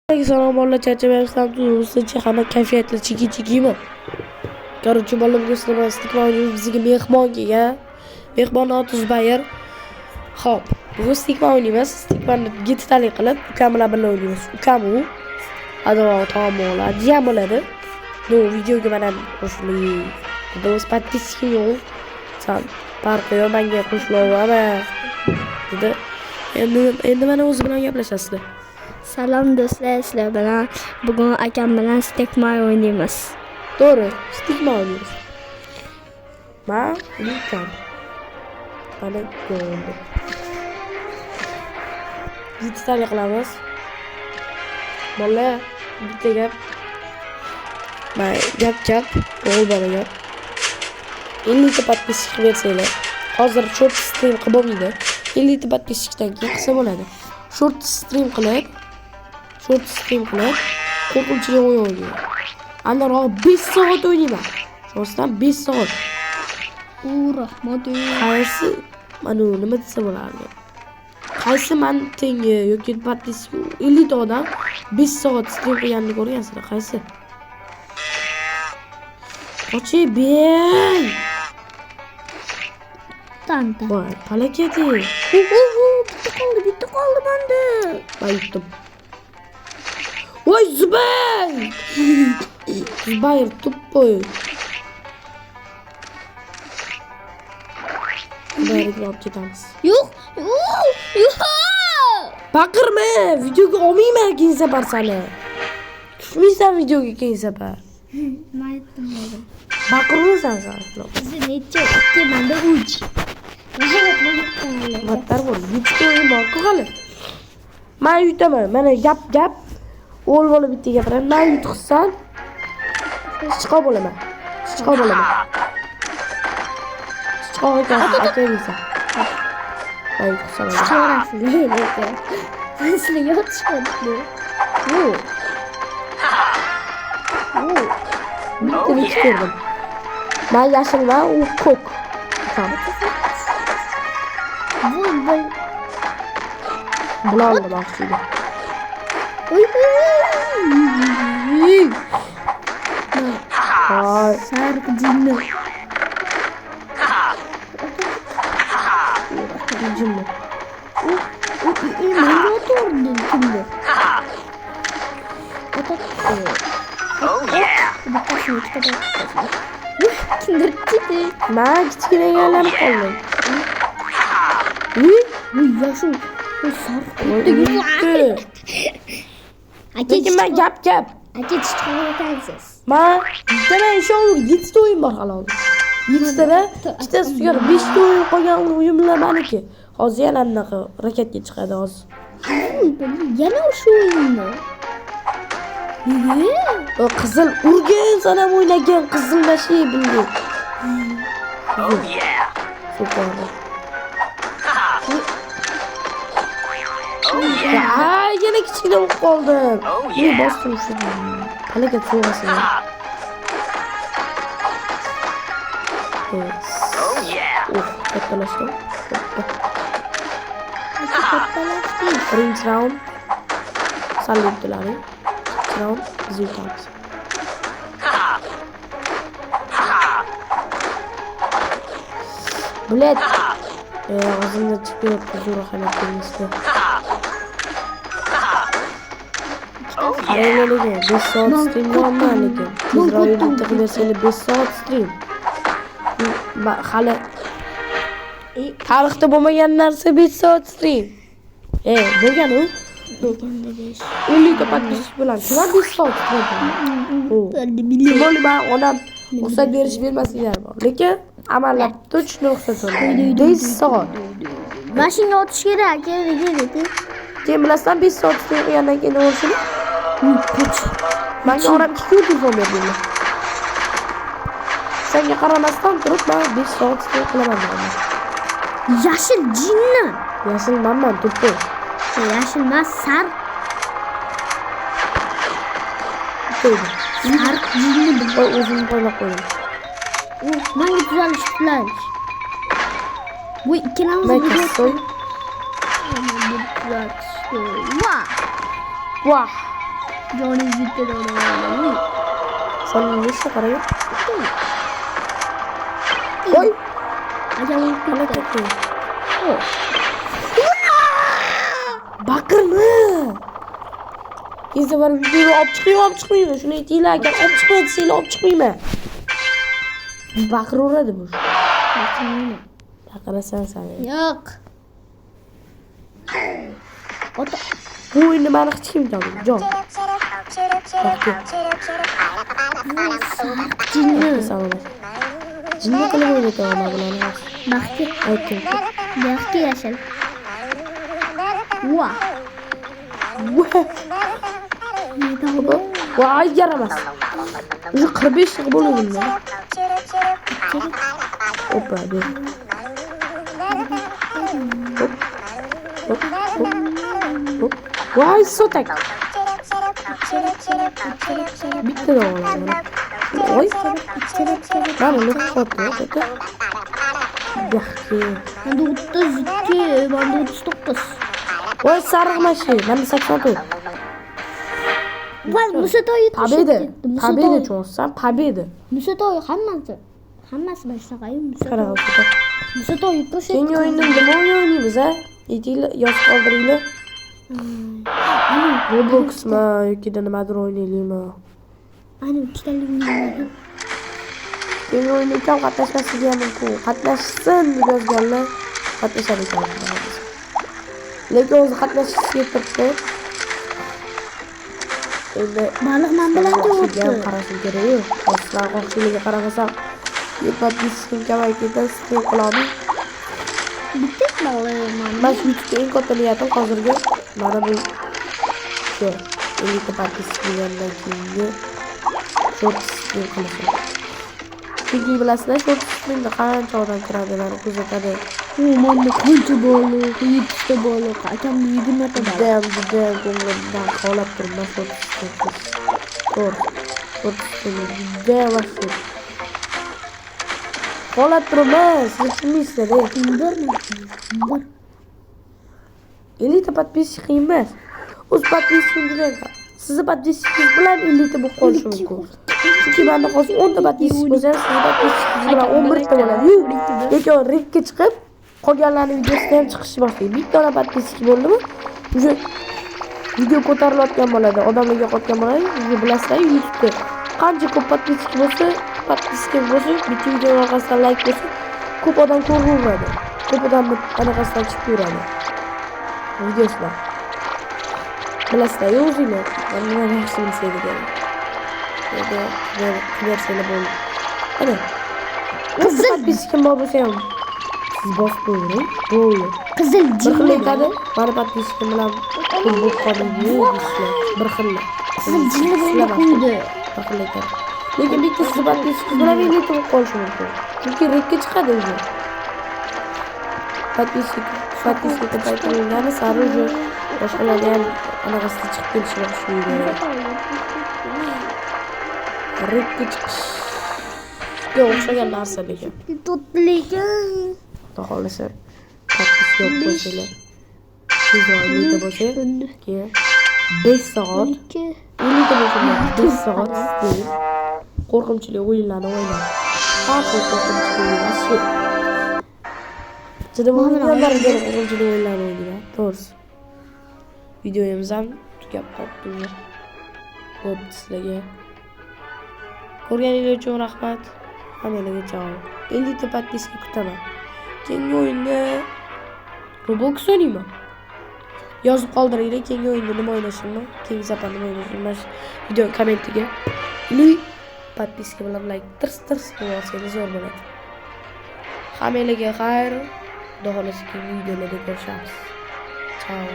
Salom bolalar, charchamayapsizlar, o'zincha hamma kayfiyatli chigi-chigimi? Короче, bolalarga sizlarga oynaymiz, bizga mehmon kelgan. Mehmon oti Zubayr. Xo'p, bugun stikma o'ynaymiz. Stikmani 7 talik qilib, ukam bilan birga o'ynaymiz. Ukam u adovat taomlar, jiyam bo'ladi. Bu videoga mana qo'shiling. Do'st подписки yo'q. San farqi yo'q, menga qo'shilaver. Dedi. Endi mana o'zi bilan gaplashasizlar. Salom do'stlar, sizlar bilan bugun akam bilan stekma o'ynaymiz. To'g'ri, stikma o'ynaymiz. Men ukam. Mana ko'rdi. 7 talik qilamiz. Bolalar, bitta gap. Men gap, o'g'il bola gap. 50 ta подписчик bersanglar, hozir short stream qilib bo'lmaydi. 50 ta подписчикdan keyin qilsa bo'ladi. Short stream qilib, qo'rqinchli o'yin o'ynayman. Andaroq 5 soat o'ynayman. Shosdan 5 soat. Rahmat. Qaysi mana nima desa bo'lardi? Qaysi men tengi yoki подписчик 50 ta odam 5 soat stream qilganini ko'rgansizlar? Qaysi? Ochi beng. Tanta. Voy, palakati. Bitta qoldi bende. Bayitdim. Voy Zubayr! Zubayr tuppoy. Zubayrga olib ketamiz. Yo'q. Baqirma, videoga olmayman keyin safar seni. Tushmaysan videoga keyin safar. Men aytdim. Baqirmaysan sen. Siz necha? 2 menda 3. Battar bo'l. 7 ta o'yin bor-ku hali. Men yutaman. Mana gap. O'g'il bola bitta gapiradi. Men yutqizsam, chiqo bo'laman. Chiqo ekansiz, aka deysan. Men yutqizsam. Chiqarasiz, lekin. Sizlar yotishmadinglar. Yo'q. Bitta ko'rdim. Men yashilman, u ko'k. Tamam. Bularni baxshiga. Hay, Sarq jinni. jinni. Men o'tirdim kimdi? Kimdir ketdi. Men kichkina aylanib qoldim. Yashu. Sarq. Lekin men gap. Aka chiqib ekansiz. Men bittadan inshaalloh 7 ta o'yin bor hali. 7 tada ikkitasi tugar, 5 ta o'yin qolgan o'yinlar meniki. Hozir yana anaqa raketga chiqadi hozir. Yana o'sha o'yinmi? O qizil urgan sanam o'ynagan qizil mashi bildi. Super. Yana kichkina bo'lib qoldim. Bosdim shu. Qanaqa so'rasın. Kattalashdim. Birinchi round. Salibdilaring. Round rezultat. Bulet. Og'zimda chiqib zo'r holatda. Qaranglarga 5 soat stream qilaman lekin. Tezroq bitta qilasizlar 5 soat stream. Hali tarixda bo'lmagan narsa 5 soat stream. Bo'lgan u. 50 ta подписчик bilan kimlar 5 soat stream qiladi? Bo'lma, onam ruxsat berish bermasliklari bor. Lekin amallab точно ruxsat so'raydi. 5 soat. Mashina o'tish kerak, aka. Keyin bilasizlar 5 soat stream qilgandan keyin nima bo'lishini? Menga oram 2 kun telefon berdilar. Senga qaramasdan turib men 5 soat stream qilaman dedim. Yashil jinni. Yashil manman turibdi. Yashil emas, sarq. Sarq jinni Voy o'zimni qo'ylab qo'ydim. Menga tuzalish tilash. Bu ikkalamiz birga. Vah. Johnny bitta dona. Sen neyse qarang. Oy! Akam Ana ketdi. ketdi. Oh. Baqirma. Keza borib videoni olib chiqmayman. Shuni aytinglar, agar olib chiqma desanglar olib chiqmayman. Baqiraveradi bu. Baqirmayman. Baqirasan sen. Yo'q. Ota. Bu o'yinni mani hech kim bilmaydi. Jon. Jinni. Jinni qilib o'ynataman bularni. Baxti. Aytdim. Baxti yashil. Voy. Voy yaramas. Уже 45 yil bo'ldi bunda. Hoppa, de. Hop. Voy sotak. Bitta da olaman. Voy. Mana ne foto. Yaxshi. Manda 32, manda 39. Voy sariq mashina. Manda 84. Voy, Musatoy Победа. Победа cho'nsan, победа. Musatoy hammasi. Hammasi boshqayu Qara Musatoy. foto. Musatoy ko'rsat. Keyingi o'yinda nima o'ynaymiz, a? Aytinglar, yozib qoldiringlar. Robloxmi yoki nimadir o'ynaylikmi? Ana ikkitaligini. Keyingi o'yinda kam qatnashmasligi ham mumkin. Qatnashsin deb yozganlar qatnashar ekan. Lekin o'zi qatnashishga turibdi. Endi Baliq men bilan o'qigan o'tdi. qarashim kerak-ku. Sizlar qo'shiliga qaramasam, podpiskim kamayib ketadi, stream qilamiz. Bitta baliq men. Men shu YouTube'ga eng katta niyatim hozirgi mana bu shu. Elita podpiskamdan keyingi short stream qilishim. Chunki bilasizlar, short streamda qancha odam kiradilar, kuzatadi. Manda qancha baliq, 7 ta baliq, akamni 20 ta baliq. Juda ko'nglimdan xolab turibman short stream. Short stream juda yaxshi. Xolab turibman, siz tushunmaysizlar. Bir. Elita podpischik qiyin emas. O'z podpischkim bilan sizni podpischkingiz bilan elita bo'lib qolishi mumkin. Chunki menda hozir 10 ta podpischik bo'lsa, sizni podpischkingiz bilan 11 ta bo'ladi. Lekin rekka chiqib, qolganlarning videosida ham chiqishni boshlaydi. Bitta dona podpischik bo'ldimi? Уже video ko'tarilayotgan bo'ladi, odamlarga qotgan bo'ladi. Siz bilasizlar, YouTube'da qancha ko'p podpischik bo'lsa, bitta video orqasidan like bo'lsa, ko'p odam ko'raveradi. Ko'p odam anaqasidan chiqib yuradi. Videoslar. Bilasizlar, o'zinglar. Mana yaxshi bilsangiz kerak. Endi versiyalar bo'ldi. Ana. Qizil podpischkim bor bo'lsa ham siz bosib qo'ying. Bo'ldi. Qizil Bir jinni. xil aytadi. Mani podpischkim bilan pul bo'lib qoldingiz deysizlar. Bir xil. Qizil jinni bo'lib qo'ydi. Bir xil aytadi. Lekin bitta siz podpischkingiz bilan elita bo'lib qolishi mumkin. Chunki rekka chiqadi o'zi. Podpischka paytlaringani sari уже boshqalarga ham anaqasida chiqib kelishi boshlaydi. Rekka chiqishga o'xshagan narsa lekin. Tutlegan. Xudo xohlasa podpiska olib qo'ysanglar. Siz elita bo'lsa, keyin 5 soat elita bo'lsa 5 soat istaysiz. Qo'rqinchli o'yinlarni o'ynang. Har xil qo'rqinchli o'yinlar shu. Juda bo'lmaganlar qo'rqinchli o'yinlarni o'ynayman. To'g'risi. Videomiz ham tugab qolibdi. Bo'pti sizlarga. Ko'rganingiz uchun rahmat. Hammalarga chao. Elita podpiska kutaman. Keyingi o'yinda Roblox o'ynayman. Yozib qoldiringlar, keyingi o'yinda nima o'ynashimni, keyingi safar nima o'ynashimni video kommentiga. Podpiska bilan like tirs qilib olsangiz zo'r bo'ladi. Hammalarga xayr. Xudo xohlasa keyingi videolarda ko'rishamiz. Chao.